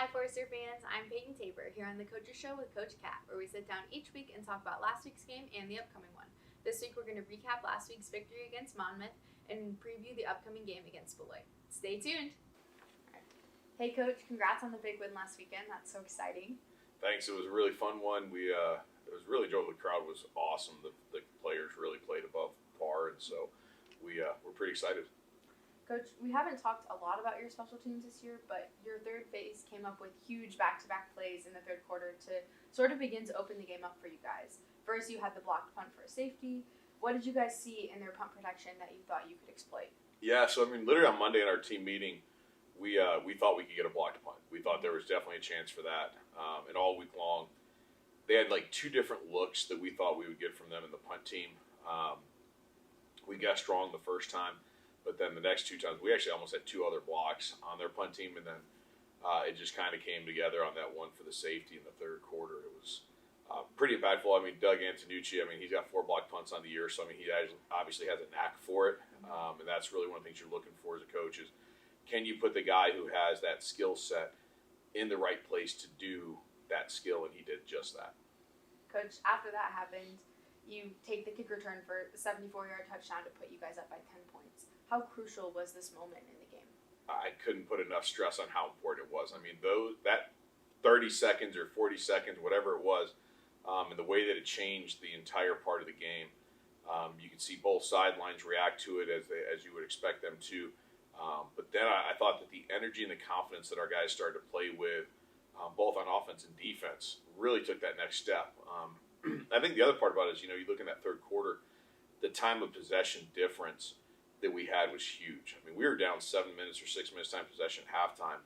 Hi Forester fans, I'm Paityn Tabor here on the Coaches Show with Coach Kat, where we sit down each week and talk about last week's game and the upcoming one. This week we're going to recap last week's victory against Monmouth and preview the upcoming game against Beloit. Stay tuned! Hey Coach, congrats on the big win last weekend. That's so exciting. Thanks. It was a really fun one. It was really enjoyable. The crowd was awesome. The players really played above par, and so we're pretty excited. Coach, we haven't talked a lot about your special teams this year, but your third base came up with huge back-to-back plays in the third quarter to sort of begin to open the game up for you guys. First, you had the blocked punt for a safety. What did you guys see in their punt protection that you thought you could exploit? Yeah, so literally on Monday in our team meeting, we thought we could get a blocked punt. We thought there was definitely a chance for that. And all week long, they had like two different looks that we thought we would get from them in the punt team. We guessed wrong the first time. But then the next two times, we actually almost had two other blocks on their punt team, and then it just kind of came together on that one for the safety in the third quarter. It was pretty impactful. Doug Antonucci, he's got 4 blocked punts on the year, so he obviously has a knack for it, and that's really one of the things you're looking for as a coach is can you put the guy who has that skill set in the right place to do that skill, and he did just that. Coach, after that happened, you take the kick return for the 74-yard touchdown to put you guys up by 10 points. How crucial was this moment in the game? I couldn't put enough stress on how important it was. That 30 seconds or 40 seconds, whatever it was, and the way that it changed the entire part of the game, you could see both sidelines react to it as you would expect them to. But then I thought that the energy and the confidence that our guys started to play with, both on offense and defense, really took that next step. I think the other part about it is, you look in that third quarter, the time of possession difference that we had was huge. We were down 7 minutes or 6 minutes time possession at halftime.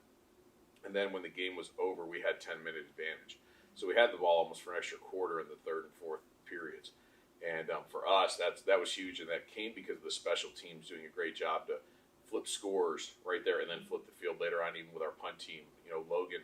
And then when the game was over, we had 10-minute advantage. So we had the ball almost for an extra quarter in the third and fourth periods. And for us, that was huge. And that came because of the special teams doing a great job to flip scores right there and then flip the field later on, even with our punt team. Logan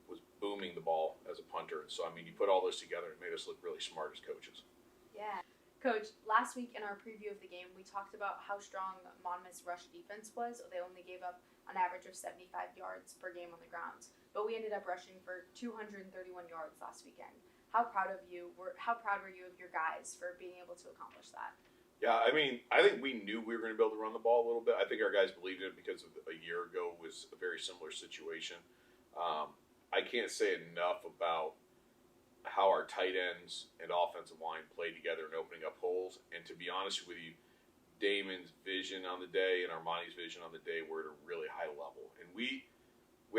was booming the ball as a punter. And so, you put all those together and it made us look really smart as coaches. Yeah. Coach, last week in our preview of the game, we talked about how strong Monmouth's rush defense was. They only gave up an average of 75 yards per game on the ground, but we ended up rushing for 231 yards last weekend. How proud were you of your guys for being able to accomplish that? Yeah, I think we knew we were going to be able to run the ball a little bit. I think our guys believed in it because of a year ago was a very similar situation. I can't say enough about how our tight ends and offensive line played together and opening up holes. And to be honest with you, Damon's vision on the day and Armani's vision on the day were at a really high level. And we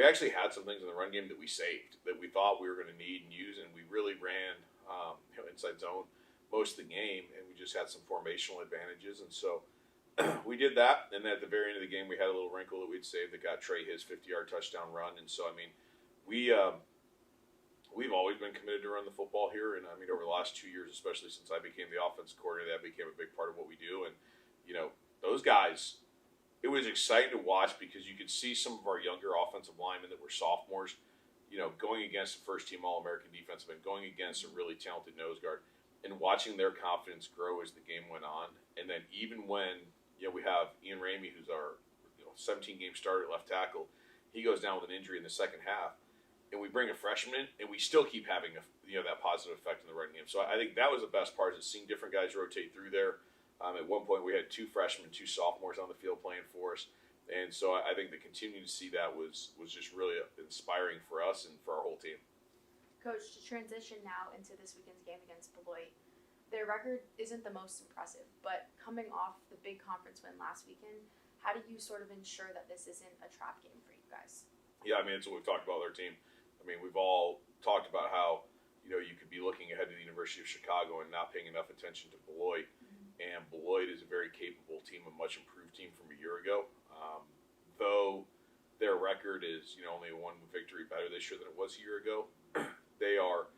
actually had some things in the run game that we saved, that we thought we were going to need and use, and we really ran inside zone most of the game, and we just had some formational advantages. And so we did that, and then at the very end of the game, we had a little wrinkle that we'd saved that got Trey his 50-yard touchdown run. And so, we've always been committed to run the football here, and over the last 2 years, especially since I became the offensive coordinator, that became a big part of what we do. And those guys, it was exciting to watch because you could see some of our younger offensive linemen that were sophomores, going against a first-team All-American defensive end, going against a really talented nose guard, and watching their confidence grow as the game went on. And then even when we have Ian Ramey, who's our 17-game starter at left tackle, he goes down with an injury in the second half. And we bring a freshman in, and we still keep having that positive effect in the running game. So I think that was the best part, is seeing different guys rotate through there. At one point, we had 2 freshmen, 2 sophomores on the field playing for us. And so I think that continuing to see that was just really inspiring for us and for our whole team. Coach, to transition now into this weekend's game against Beloit, their record isn't the most impressive, but coming off the big conference win last weekend, how do you sort of ensure that this isn't a trap game for you guys? Yeah, it's what we've talked about with our team. We've all talked about how, you could be looking ahead to the University of Chicago and not paying enough attention to Beloit. Mm-hmm. And Beloit is a very capable team, a much improved team from a year ago. Though their record is, only 1 victory better this year than it was a year ago, they are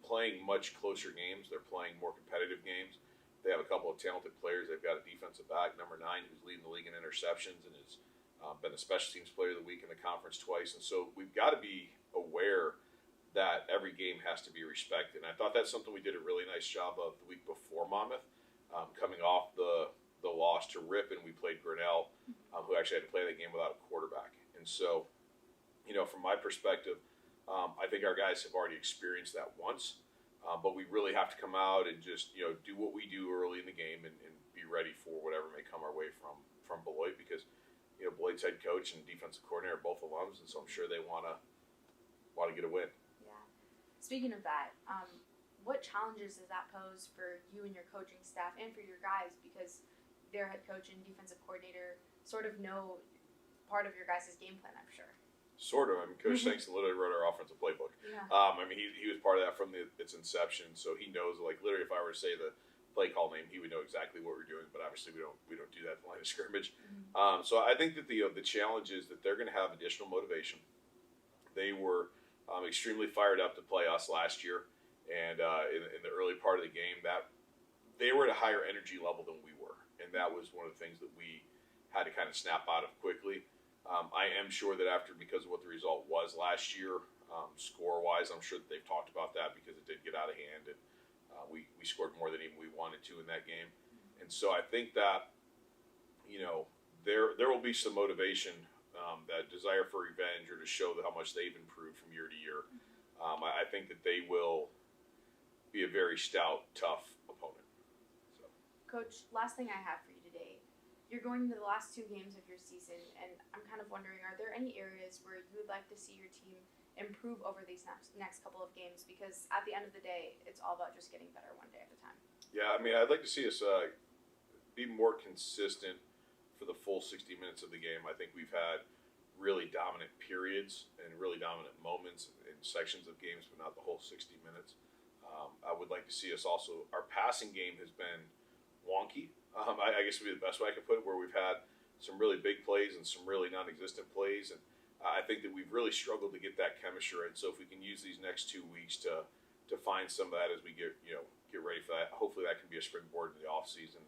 playing much closer games. They're playing more competitive games. They have a couple of talented players. They've got a defensive back, number 9, who's leading the league in interceptions and has been the special teams player of the week in the conference twice. And so we've got to be aware that every game has to be respected. And I thought that's something we did a really nice job of the week before Monmouth. Coming off the loss to Ripon, we played Grinnell, who actually had to play that game without a quarterback. And so, from my perspective, I think our guys have already experienced that once, but we really have to come out and just do what we do early in the game and be ready for whatever may come our way from Beloit, because Beloit's head coach and defensive coordinator are both alums, and so I'm sure they want to get a win. Yeah. Speaking of that, what challenges does that pose for you and your coaching staff and for your guys, because their head coach and defensive coordinator sort of know part of your guys' game plan, I'm sure. Sort of. I mean, Coach Shanks literally wrote our offensive playbook. Yeah. I mean, he was part of that from its inception, so he knows. Like, literally, if I were to say the play call name, he would know exactly what we're doing. But obviously, we don't do that at the line of scrimmage. Mm-hmm. So I think that the challenge is that they're going to have additional motivation. They were extremely fired up to play us last year, and in the early part of the game, that they were at a higher energy level than we were, and that was one of the things that we had to kind of snap out of quickly. I am sure that because of what the result was last year, score-wise, I'm sure that they've talked about that because it did get out of hand, and we scored more than even we wanted to in that game. And so I think that, there will be some motivation, that desire for revenge or to show how much they've improved from year to year. I think that they will be a very stout, tough opponent. So. Coach, last thing I have for you today. You're going into the last 2 games of your season, and I'm kind of wondering, are there any areas where you would like to see your team improve over these next couple of games? Because at the end of the day, it's all about just getting better one day at a time. Yeah, I mean, I'd like to see us be more consistent for the full 60 minutes of the game. I think we've had really dominant periods and really dominant moments in sections of games, but not the whole 60 minutes. I would like to see us also, our passing game has been wonky. I guess would be the best way I could put it, where we've had some really big plays and some really non-existent plays, and I think that we've really struggled to get that chemistry right. So if we can use these next 2 weeks to find some of that as we get ready for that, hopefully that can be a springboard in the off season.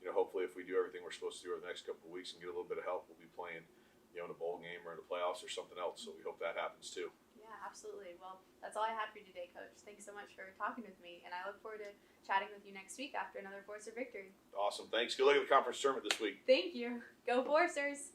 Hopefully if we do everything we're supposed to do over the next couple of weeks and get a little bit of help, we'll be playing in a bowl game or in the playoffs or something else. So we hope that happens too. Yeah, absolutely. Well, that's all I had for you today, Coach. Thanks so much for talking with me, and I look forward to chatting with you next week after another Forcer victory. Awesome. Thanks. Good luck at the conference tournament this week. Thank you. Go Forcers!